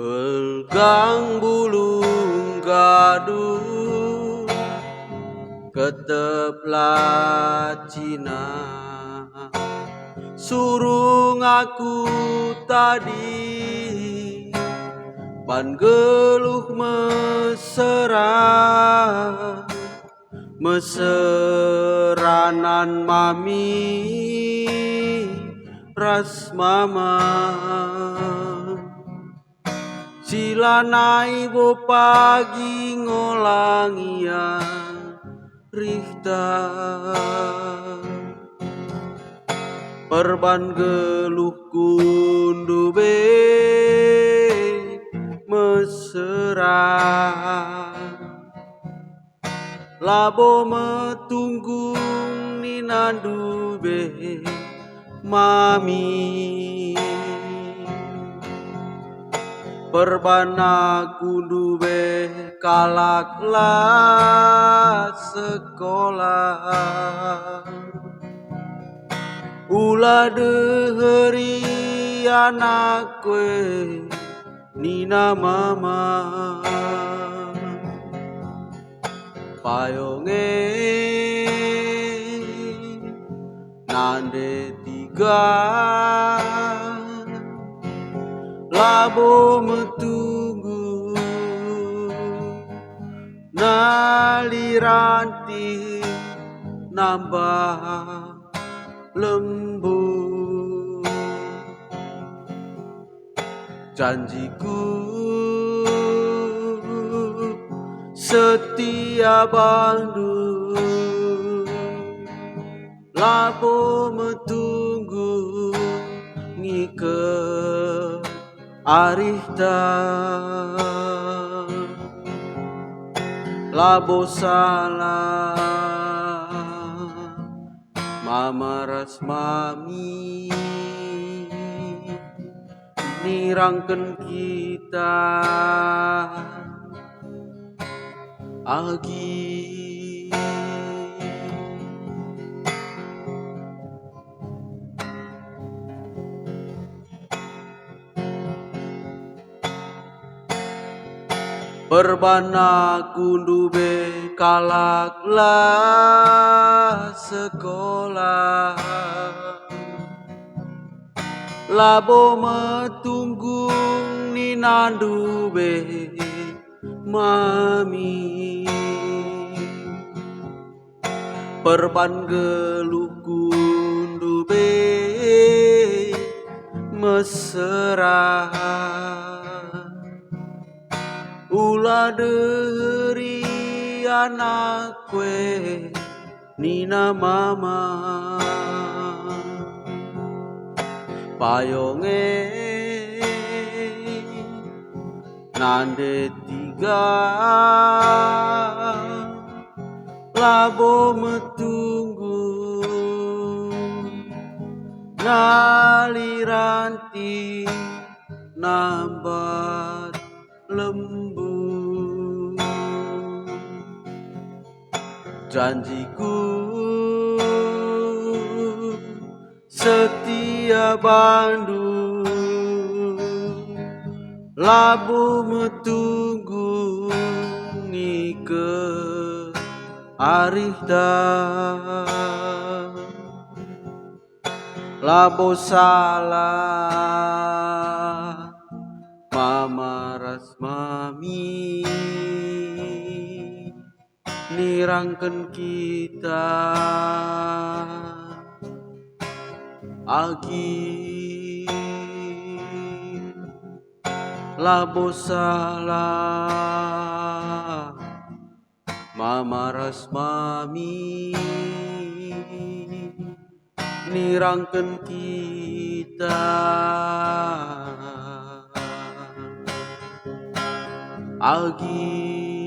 Pegang bulung gaduh, keteplah Cina. Surung aku tadi, pan geluh mesra, meseranan mami ras mama. Silanai bo pagi ngolangian rihta, perban geluh kundu be mesra. Labo metunggung ninandu be mami, perbana kundu be kalaklah sekolah. Ulah deheri anak kue nina mama, payonge nande tiga, labo metunggu naliranti nambah lembu. Janjiku setia bandu, labo metunggu ngike arihta. Labo salah mama ras mami, nirangken kita agi. Perbana kundu be kalaklah sekolah, labo metunggung ninandu be mami, perban geluh kundu be mesra. Ulah deheri anak kue nina mama, payonge nande tiga, labo metunggu naliranti nambat lembu. Janjiku setia bandu, labo metunggu ngike arihta. Labo salah mama ras mami, nirangken kita agi. Labo salah mama ras mami, nirangken kita agi.